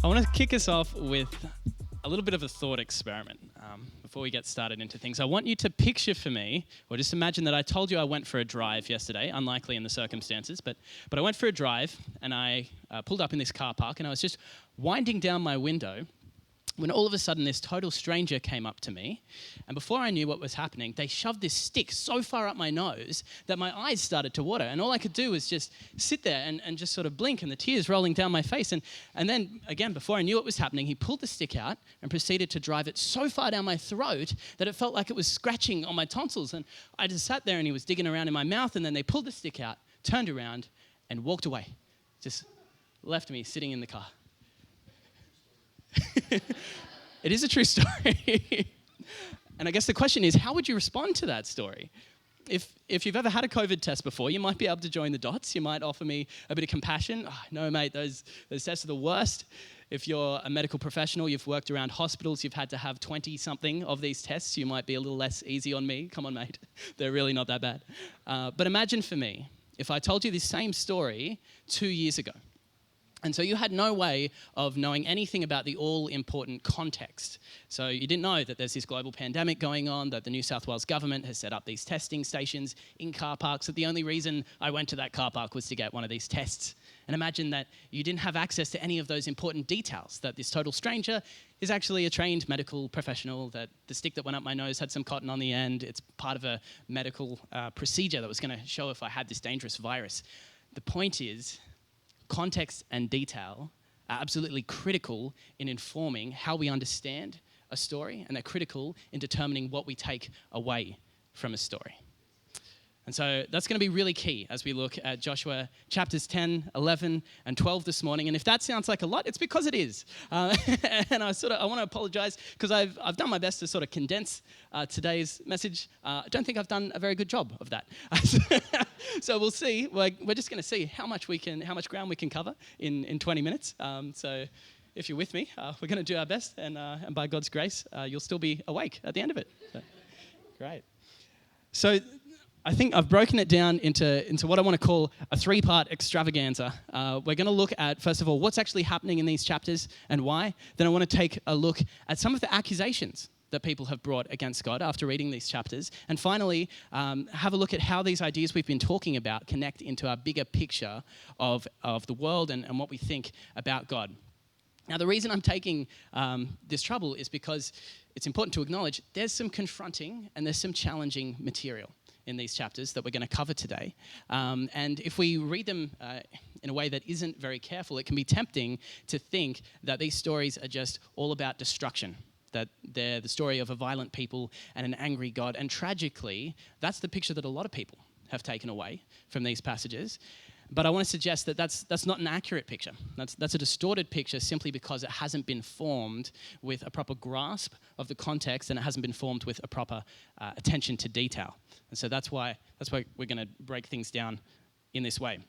I want to kick us off with a little bit of a thought experiment before we get started into things. I want you to picture for me, or just imagine that I told you I went for a drive yesterday, unlikely in the circumstances, but I went for a drive and I pulled up in this car park and I was just winding down my window when all of a sudden this total stranger came up to me, and before I knew what was happening, they shoved this stick so far up my nose that my eyes started to water, and all I could do was just sit there and just sort of blink, and the tears rolling down my face. And then, again, before I knew what was happening, he pulled the stick out and proceeded to drive it so far down my throat that it felt like it was scratching on my tonsils, and I just sat there and he was digging around in my mouth, and then they pulled the stick out, turned around, and walked away. Just left me sitting in the car. It is a true story. And I guess the question is, how would you respond to that story? If you've ever had a COVID test before, you might be able to join the dots. You might offer me a bit of compassion. Oh, no, mate, those tests are the worst. If you're a medical professional, you've worked around hospitals, you've had to have 20-something of these tests, you might be a little less easy on me. Come on, mate. They're really not that bad. But imagine for me, if I told you this same story 2 years ago. And so you had no way of knowing anything about the all-important context. So you didn't know that there's this global pandemic going on, that the New South Wales government has set up these testing stations in car parks, that the only reason I went to that car park was to get one of these tests. And imagine that you didn't have access to any of those important details, that this total stranger is actually a trained medical professional, that the stick that went up my nose had some cotton on the end. It's part of a medical procedure that was going to show if I had this dangerous virus. The point is, context and detail are absolutely critical in informing how we understand a story, and they're critical in determining what we take away from a story. And so that's going to be really key as we look at Joshua chapters 10, 11, and 12 this morning. And if that sounds like a lot, it's because it is. And I want to apologize because I've done my best to sort of condense today's message. I don't think I've done a very good job of that. So we'll see. We're just going to see how much ground we can cover in 20 minutes. So if you're with me, we're going to do our best, and by God's grace, you'll still be awake at the end of it. So, great. So I think I've broken it down into what I want to call a three-part extravaganza. We're going to look at, first of all, what's actually happening in these chapters and why. Then I want to take a look at some of the accusations that people have brought against God after reading these chapters. And finally, have a look at how these ideas we've been talking about connect into our bigger picture of the world and what we think about God. Now, the reason I'm taking this trouble is because it's important to acknowledge there's some confronting and there's some challenging material in these chapters that we're going to cover today. And if we read them in a way that isn't very careful, it can be tempting to think that these stories are just all about destruction, that they're the story of a violent people and an angry God. And tragically, that's the picture that a lot of people have taken away from these passages. But I want to suggest that that's not an accurate picture. That's a distorted picture simply because it hasn't been formed with a proper grasp of the context, and it hasn't been formed with a proper attention to detail. And so that's why we're going to break things down in this way.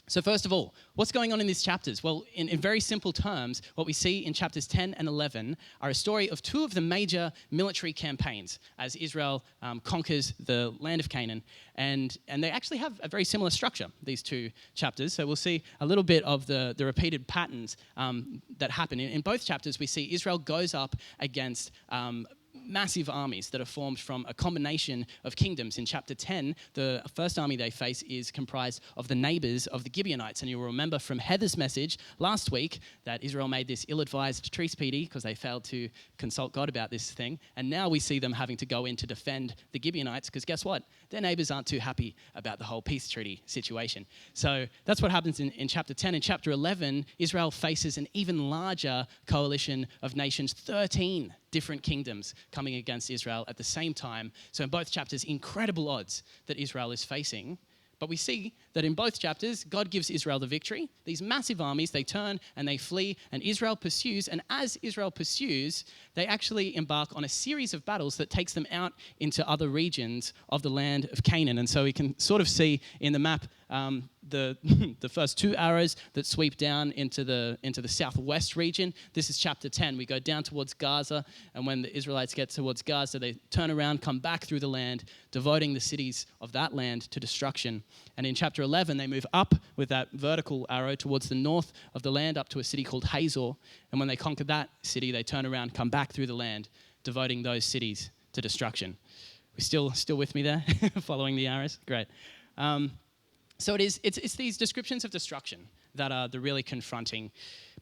So first of all, what's going on in these chapters? Well, in very simple terms, what we see in chapters 10 and 11 are a story of two of the major military campaigns as Israel conquers the land of Canaan. And they actually have a very similar structure, these two chapters. So we'll see a little bit of the repeated patterns that happen. In both chapters, we see Israel goes up against massive armies that are formed from a combination of kingdoms. In chapter 10, the first army they face is comprised of the neighbors of the Gibeonites. And you'll remember from Heather's message last week that Israel made this ill-advised treaty because they failed to consult God about this thing. And now we see them having to go in to defend the Gibeonites because guess what? Their neighbors aren't too happy about the whole peace treaty situation. So that's what happens in chapter 10. In chapter 11, Israel faces an even larger coalition of nations, 13 different kingdoms coming against Israel at the same time. So in both chapters, incredible odds that Israel is facing. But we see that in both chapters, God gives Israel the victory. These massive armies, they turn and they flee, and Israel pursues. And as Israel pursues, they actually embark on a series of battles that takes them out into other regions of the land of Canaan. And so we can sort of see in the map the the first two arrows that sweep down into the southwest region. This is chapter 10. We go down towards Gaza, and when the Israelites get towards Gaza, they turn around, come back through the land, devoting the cities of that land to destruction. And in chapter 11, they move up with that vertical arrow towards the north of the land, up to a city called Hazor. And when they conquer that city, they turn around, come back through the land, devoting those cities to destruction. We still with me there, following the arrows? Great. So it's these descriptions of destruction that are the really confronting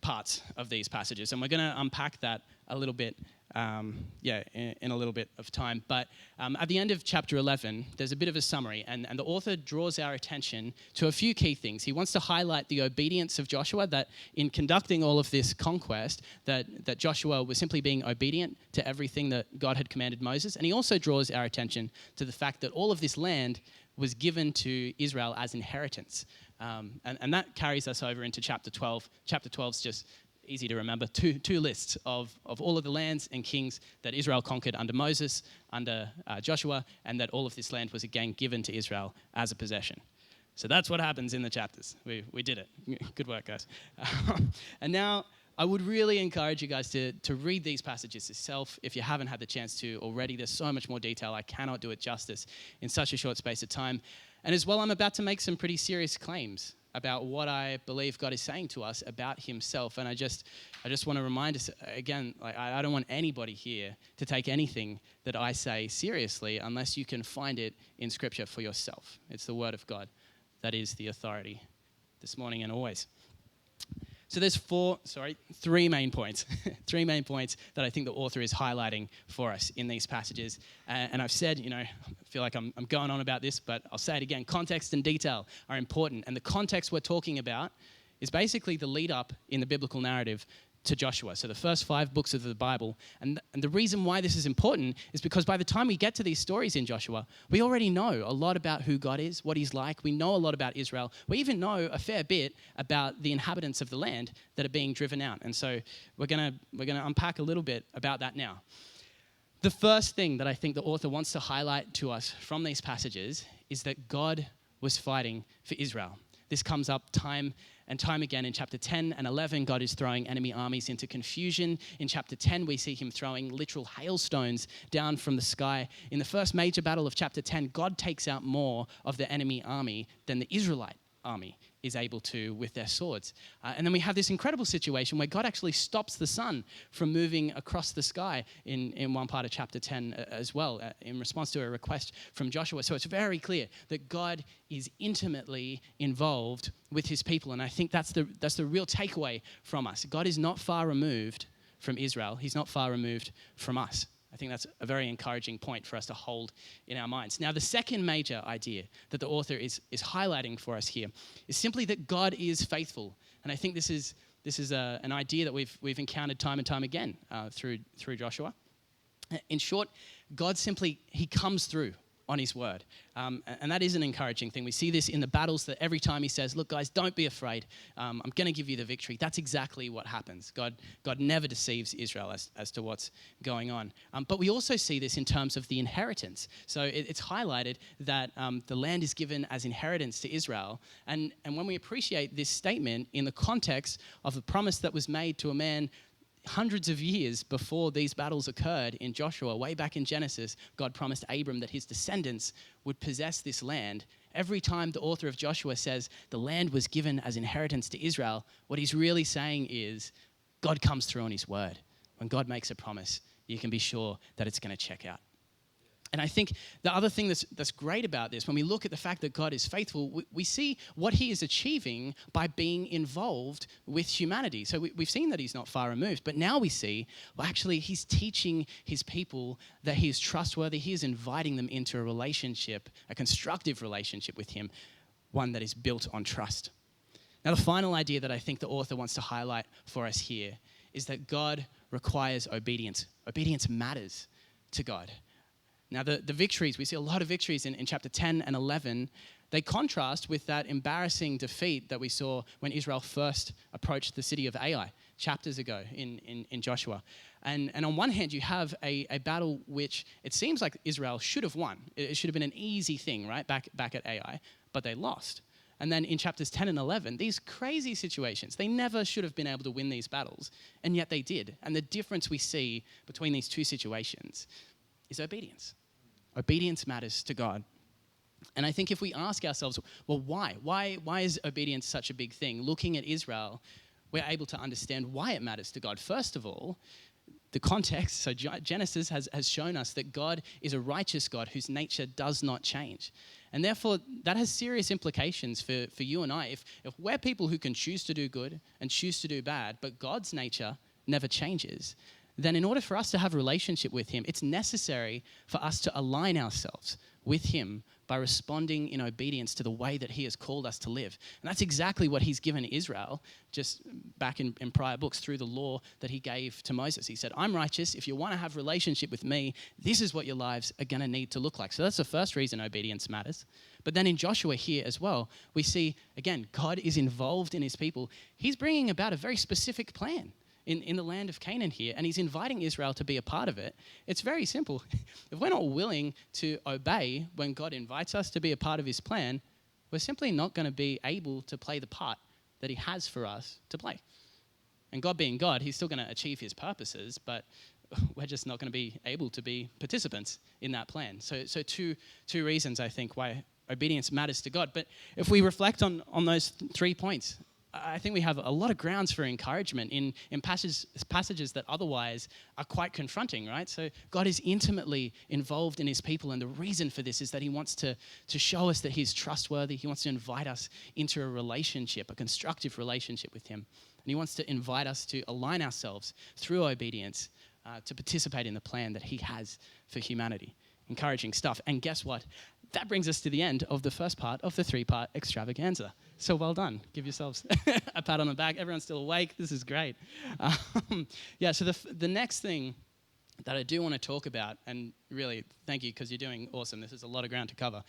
parts of these passages. And we're going to unpack that a little bit, in a little bit of time. But at the end of chapter 11, there's a bit of a summary, and the author draws our attention to a few key things. He wants to highlight the obedience of Joshua, that in conducting all of this conquest, that Joshua was simply being obedient to everything that God had commanded Moses. And he also draws our attention to the fact that all of this land was given to Israel as inheritance. And that carries us over into chapter 12. Chapter 12 is just easy to remember. Two lists of all of the lands and kings that Israel conquered under Moses, under Joshua, and that all of this land was again given to Israel as a possession. So that's what happens in the chapters. We did it. Good work, guys. And now I would really encourage you guys to read these passages yourself if you haven't had the chance to already. There's so much more detail. I cannot do it justice in such a short space of time. And as well, I'm about to make some pretty serious claims about what I believe God is saying to us about himself. And I just want to remind us again, like, I don't want anybody here to take anything that I say seriously unless you can find it in Scripture for yourself. It's the Word of God that is the authority this morning and always. So there's three main points. Three main points that I think the author is highlighting for us in these passages. And I've said, I feel like I'm going on about this, but I'll say it again. Context and detail are important. And the context we're talking about is basically the lead up in the biblical narrative to Joshua. So the first 5 books of the Bible. And the reason why this is important is because by the time we get to these stories in Joshua, we already know a lot about who God is, what he's like. We know a lot about Israel. We even know a fair bit about the inhabitants of the land that are being driven out. And so we're going to unpack a little bit about that now. The first thing that I think the author wants to highlight to us from these passages is that God was fighting for Israel. This comes up time and time again in chapter 10 and 11. God is throwing enemy armies into confusion. In chapter 10, we see him throwing literal hailstones down from the sky. In the first major battle of chapter 10, God takes out more of the enemy army than the Israelite army is able to with their swords. And then we have this incredible situation where God actually stops the sun from moving across the sky in one part of chapter 10 as well, in response to a request from Joshua. So it's very clear that God is intimately involved with his people. And I think that's the real takeaway from us. God is not far removed from Israel. He's not far removed from us. I think that's a very encouraging point for us to hold in our minds. Now, the second major idea that the author is highlighting for us here is simply that God is faithful. And I think this is an idea that we've encountered time and time again through Joshua. In short, God he comes through on his word. And that is an encouraging thing. We see this in the battles that every time he says, look, guys, don't be afraid. I'm going to give you the victory. That's exactly what happens. God never deceives Israel as to what's going on. But we also see this in terms of the inheritance. So it's highlighted that the land is given as inheritance to Israel. And when we appreciate this statement in the context of the promise that was made to a man hundreds of years before these battles occurred in Joshua, way back in Genesis, God promised Abram that his descendants would possess this land. Every time the author of Joshua says the land was given as inheritance to Israel, what he's really saying is God comes through on his word. When God makes a promise, you can be sure that it's going to check out. And I think the other thing that's great about this, when we look at the fact that God is faithful, we see what he is achieving by being involved with humanity. So we've seen that he's not far removed, but now we see, well, actually, he's teaching his people that he is trustworthy. He is inviting them into a relationship, a constructive relationship with him, one that is built on trust. Now, the final idea that I think the author wants to highlight for us here is that God requires obedience. Obedience matters to God. Now, the victories, we see a lot of victories in chapter 10 and 11. They contrast with that embarrassing defeat that we saw when Israel first approached the city of Ai chapters ago in Joshua. And on one hand, you have a battle which it seems like Israel should have won. It should have been an easy thing, right, back at Ai, but they lost. And then in chapters 10 and 11, these crazy situations, they never should have been able to win these battles, and yet they did. And the difference we see between these two situations is obedience. Obedience matters to God. And I think if we ask ourselves, well, why? Why is obedience such a big thing? Looking at Israel, we're able to understand why it matters to God. First of all, the context, so Genesis has shown us that God is a righteous God whose nature does not change. And therefore, that has serious implications for you and I. If we're people who can choose to do good and choose to do bad, but God's nature never changes, then in order for us to have a relationship with him, it's necessary for us to align ourselves with him by responding in obedience to the way that he has called us to live. And that's exactly what he's given Israel just back in prior books through the law that he gave to Moses. He said, I'm righteous. If you want to have a relationship with me, this is what your lives are going to need to look like. So that's the first reason obedience matters. But then in Joshua here as well, we see, again, God is involved in his people. He's bringing about a very specific plan in the land of Canaan here, and he's inviting Israel to be a part of it. It's very simple. If we're not willing to obey when God invites us to be a part of his plan, we're simply not going to be able to play the part that he has for us to play. And God being God, he's still going to achieve his purposes, but we're just not going to be able to be participants in that plan. So two reasons, I think, why obedience matters to God. But if we reflect on those 3 points, I think we have a lot of grounds for encouragement in passages that otherwise are quite confronting, right? So God is intimately involved in his people, and the reason for this is that he wants to show us that he's trustworthy. He wants to invite us into a relationship, a constructive relationship with him. And he wants to invite us to align ourselves through obedience to participate in the plan that he has for humanity. Encouraging stuff. And guess what? That brings us to the end of the first part of the 3-part extravaganza. So well done. Give yourselves a pat on the back. Everyone's still awake. This is great. So the next thing that I do want to talk about, and really thank you because you're doing awesome. This is a lot of ground to cover.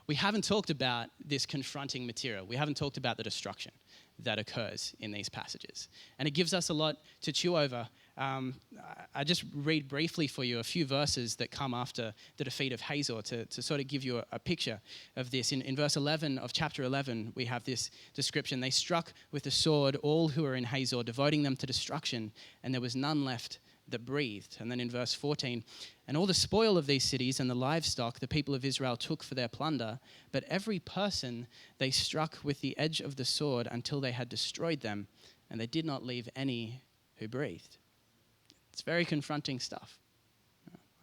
We haven't talked about this confronting material. We haven't talked about the destruction that occurs in these passages. And it gives us a lot to chew over. I just read briefly for you a few verses that come after the defeat of Hazor to sort of give you a picture of this. In verse 11 of chapter 11, we have this description. They struck with the sword all who were in Hazor, devoting them to destruction, and there was none left that breathed. And then in verse 14, and all the spoil of these cities and the livestock the people of Israel took for their plunder, but every person they struck with the edge of the sword until they had destroyed them, and they did not leave any who breathed. It's very confronting stuff.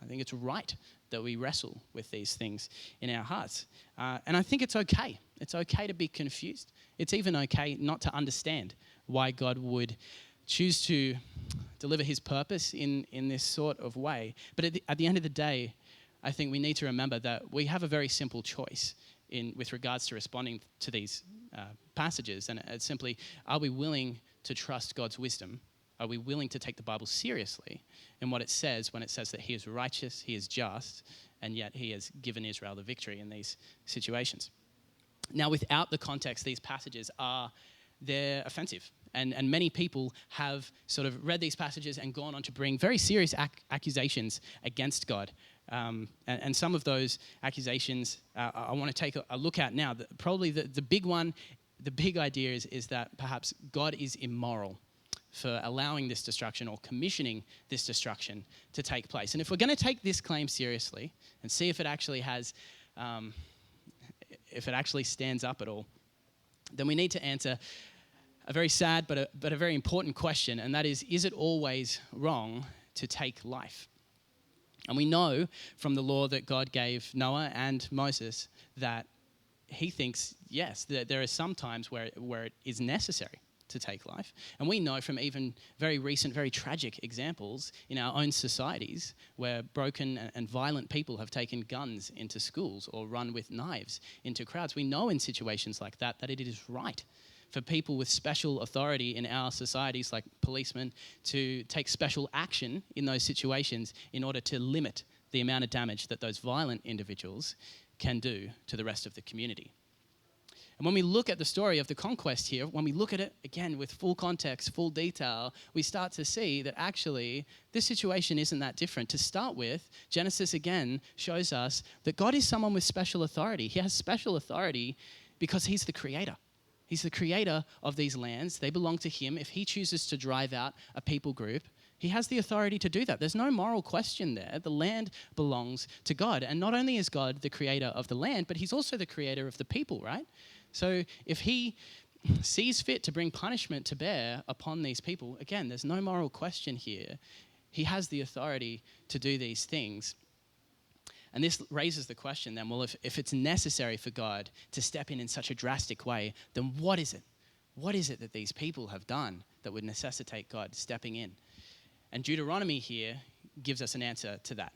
I think it's right that we wrestle with these things in our hearts. And I think it's okay. It's okay to be confused. It's even okay not to understand why God would choose to deliver his purpose in this sort of way. But at the end of the day, I think we need to remember that we have a very simple choice with regards to responding to these passages. And it's simply, are we willing to trust God's wisdom? Are we willing to take the Bible seriously in what it says when it says that he is righteous, he is just, and yet he has given Israel the victory in these situations? Now, without the context, these passages they're offensive. And many people have sort of read these passages and gone on to bring very serious accusations against God. And some of those accusations I want to take a look at now. Probably the big one, the big idea is that perhaps God is immoral for allowing this destruction or commissioning this destruction to take place. And if we're going to take this claim seriously and see if it actually stands up at all, then we need to answer a very sad but a very important question, and that is it always wrong to take life? And we know from the law that God gave Noah and Moses that he thinks, yes, that there are some times where it is necessary to take life. And we know from even very recent, very tragic examples in our own societies where broken and violent people have taken guns into schools or run with knives into crowds. We know in situations like that it is right for people with special authority in our societies, like policemen, to take special action in those situations in order to limit the amount of damage that those violent individuals can do to the rest of the community. And when we look at the story of the conquest here, when we look at it, again, with full context, full detail, we start to see that actually this situation isn't that different. To start with, Genesis again shows us that God is someone with special authority. He has special authority because he's the creator. He's the creator of these lands. They belong to him. If he chooses to drive out a people group, he has the authority to do that. There's no moral question there. The land belongs to God. And not only is God the creator of the land, but he's also the creator of the people, right? So if he sees fit to bring punishment to bear upon these people, again, there's no moral question here. He has the authority to do these things. And this raises the question then, well, if it's necessary for God to step in such a drastic way, then what is it? What is it that these people have done that would necessitate God stepping in? And Deuteronomy here gives us an answer to that.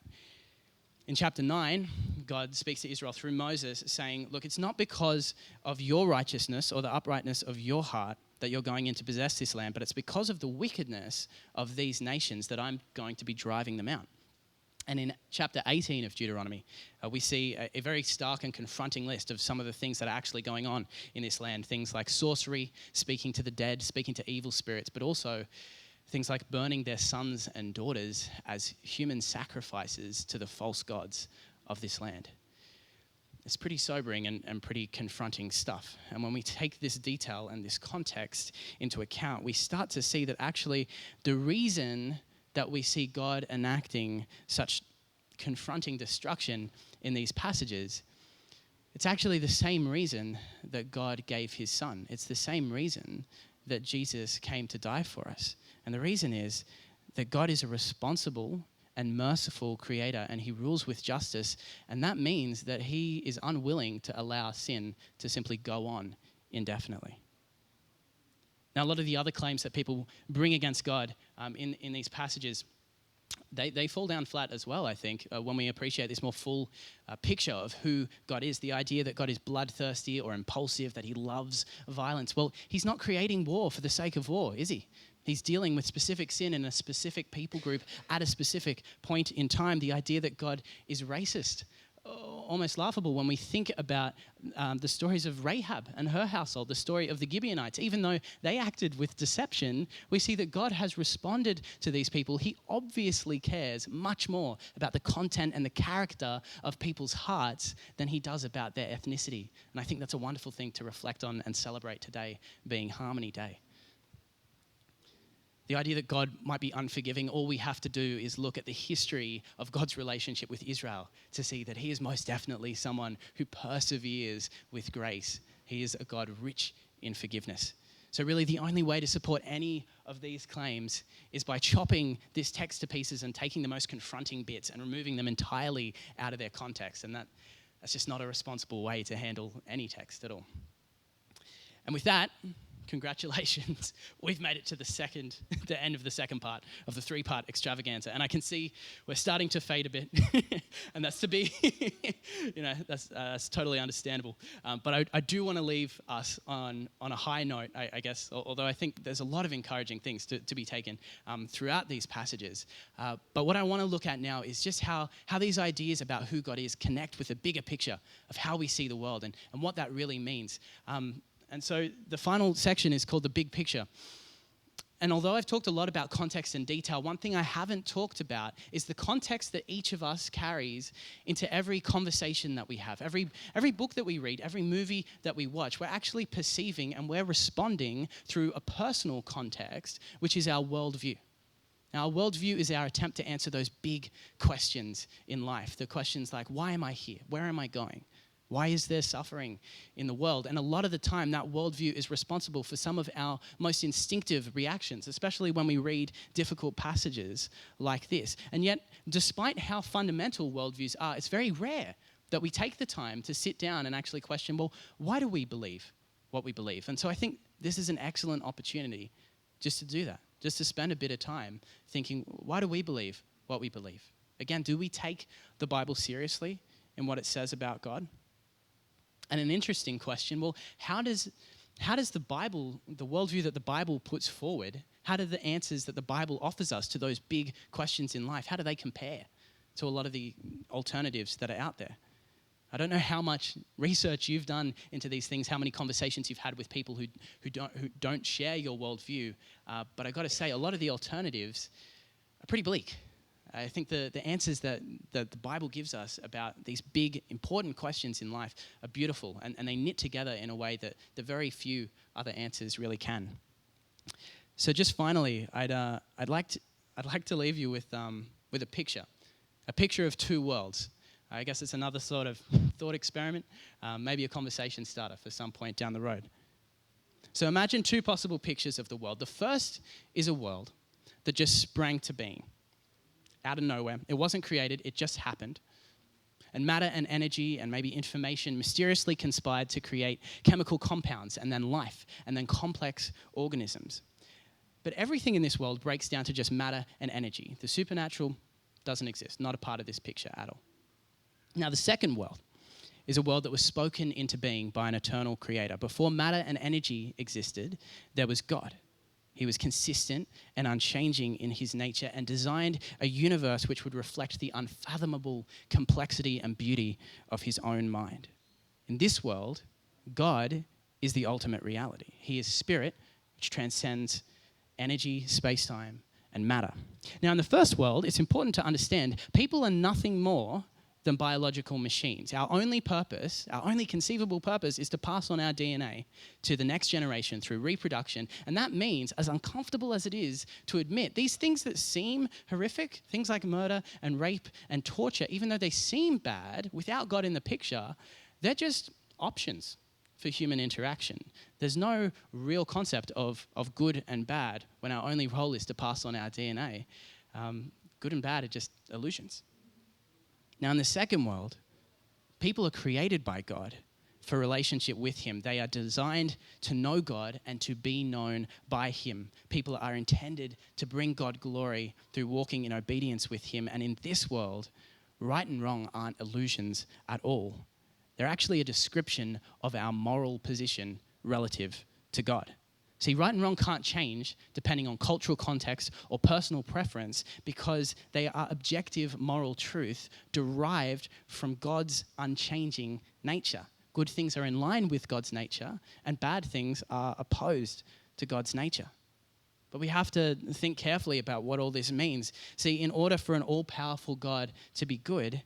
In chapter 9, God speaks to Israel through Moses saying, look, it's not because of your righteousness or the uprightness of your heart that you're going in to possess this land, but it's because of the wickedness of these nations that I'm going to be driving them out. And in chapter 18 of Deuteronomy, we see a very stark and confronting list of some of the things that are actually going on in this land. Things like sorcery, speaking to the dead, speaking to evil spirits, but also things like burning their sons and daughters as human sacrifices to the false gods of this land. It's pretty sobering and pretty confronting stuff. And when we take this detail and this context into account, we start to see that actually the reason that we see God enacting such confronting destruction in these passages, it's actually the same reason that God gave his son. It's the same reason that Jesus came to die for us. And the reason is that God is a responsible and merciful creator, and he rules with justice. And that means that he is unwilling to allow sin to simply go on indefinitely. Now, a lot of the other claims that people bring against God in these passages, they fall down flat as well, I think, when we appreciate this more full picture of who God is. The idea that God is bloodthirsty or impulsive, that he loves violence. Well, he's not creating war for the sake of war, is he? He's dealing with specific sin in a specific people group at a specific point in time. The idea that God is racist, almost laughable when we think about the stories of Rahab and her household, the story of the Gibeonites. Even though they acted with deception, we see that God has responded to these people. He obviously cares much more about the content and the character of people's hearts than he does about their ethnicity. And I think that's a wonderful thing to reflect on and celebrate today, being Harmony Day. The idea that God might be unforgiving, all we have to do is look at the history of God's relationship with Israel to see that he is most definitely someone who perseveres with grace. He is a God rich in forgiveness. So really the only way to support any of these claims is by chopping this text to pieces and taking the most confronting bits and removing them entirely out of their context. And that's just not a responsible way to handle any text at all. And with that, congratulations, we've made it to the end of the second part of the 3-part extravaganza. And I can see we're starting to fade a bit. And that's to be, that's totally understandable. But I do want to leave us on a high note, I guess, although I think there's a lot of encouraging things to be taken throughout these passages. But what I want to look at now is just how these ideas about who God is connect with a bigger picture of how we see the world and what that really means. And so the final section is called the big picture. And although I've talked a lot about context and detail, one thing I haven't talked about is the context that each of us carries into every conversation that we have. Every book that we read, every movie that we watch, we're actually perceiving and we're responding through a personal context, which is our worldview. Now, our worldview is our attempt to answer those big questions in life. The questions like, why am I here? Where am I going? Why is there suffering in the world? And a lot of the time, that worldview is responsible for some of our most instinctive reactions, especially when we read difficult passages like this. And yet, despite how fundamental worldviews are, it's very rare that we take the time to sit down and actually question, well, why do we believe what we believe? And so I think this is an excellent opportunity just to do that, just to spend a bit of time thinking, why do we believe what we believe? Again, do we take the Bible seriously in what it says about God? And an interesting question, well, how does the Bible, the worldview that the Bible puts forward, how do the answers that the Bible offers us to those big questions in life, how do they compare to a lot of the alternatives that are out there? I don't know how much research you've done into these things, how many conversations you've had with people who don't share your worldview, but I've got to say, a lot of the alternatives are pretty bleak. I think the answers that the Bible gives us about these big, important questions in life are beautiful, and they knit together in a way that the very few other answers really can. So just finally, I'd like to leave you with a picture of two worlds. I guess it's another sort of thought experiment, maybe a conversation starter for some point down the road. So imagine two possible pictures of the world. The first is a world that just sprang to being out of nowhere. It wasn't created, it just happened. And matter and energy and maybe information mysteriously conspired to create chemical compounds and then life and then complex organisms. But everything in this world breaks down to just matter and energy. The supernatural doesn't exist, not a part of this picture at all. Now, the second world is a world that was spoken into being by an eternal creator. Before matter and energy existed, there was God. He was consistent and unchanging in his nature and designed a universe which would reflect the unfathomable complexity and beauty of his own mind. In this world, God is the ultimate reality. He is spirit, which transcends energy, space-time, and matter. Now, in the first world, it's important to understand people are nothing more than biological machines. Our only purpose, our only conceivable purpose, is to pass on our DNA to the next generation through reproduction. And that means, as uncomfortable as it is to admit, these things that seem horrific, things like murder and rape and torture, even though they seem bad, without God in the picture, they're just options for human interaction. There's no real concept of good and bad when our only role is to pass on our DNA. Good and bad are just illusions. Now, in the second world, people are created by God for relationship with him. They are designed to know God and to be known by him. People are intended to bring God glory through walking in obedience with him. And in this world, right and wrong aren't illusions at all. They're actually a description of our moral position relative to God. See, right and wrong can't change depending on cultural context or personal preference because they are objective moral truth derived from God's unchanging nature. Good things are in line with God's nature and bad things are opposed to God's nature. But we have to think carefully about what all this means. See, in order for an all-powerful God to be good,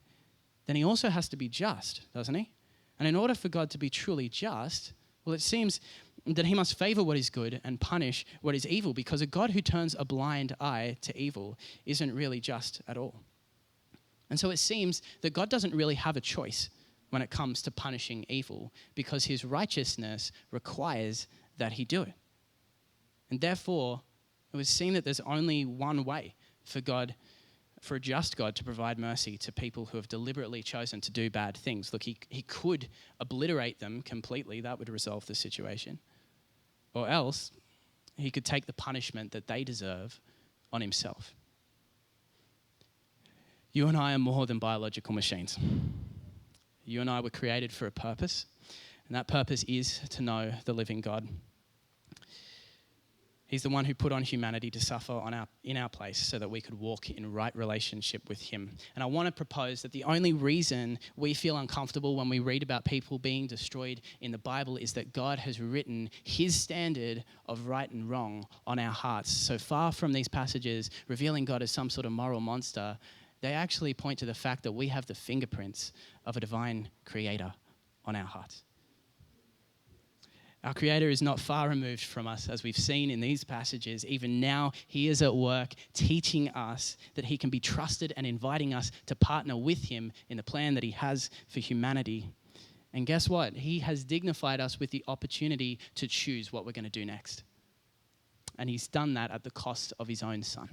then he also has to be just, doesn't he? And in order for God to be truly just, well, it seems that he must favor what is good and punish what is evil, because a God who turns a blind eye to evil isn't really just at all. And so it seems that God doesn't really have a choice when it comes to punishing evil, because his righteousness requires that he do it. And therefore, it would seem that there's only one way for a just God to provide mercy to people who have deliberately chosen to do bad things. Look, he could obliterate them completely. That would resolve the situation. Or else, he could take the punishment that they deserve on himself. You and I are more than biological machines. You and I were created for a purpose, and that purpose is to know the living God. He's the one who put on humanity to suffer in our place so that we could walk in right relationship with him. And I want to propose that the only reason we feel uncomfortable when we read about people being destroyed in the Bible is that God has written his standard of right and wrong on our hearts. So far from these passages revealing God as some sort of moral monster, they actually point to the fact that we have the fingerprints of a divine creator on our hearts. Our Creator is not far removed from us, as we've seen in these passages. Even now, he is at work teaching us that he can be trusted and inviting us to partner with him in the plan that he has for humanity. And guess what? He has dignified us with the opportunity to choose what we're going to do next. And he's done that at the cost of his own son.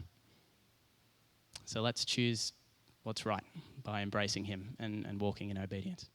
So let's choose what's right by embracing him and walking in obedience.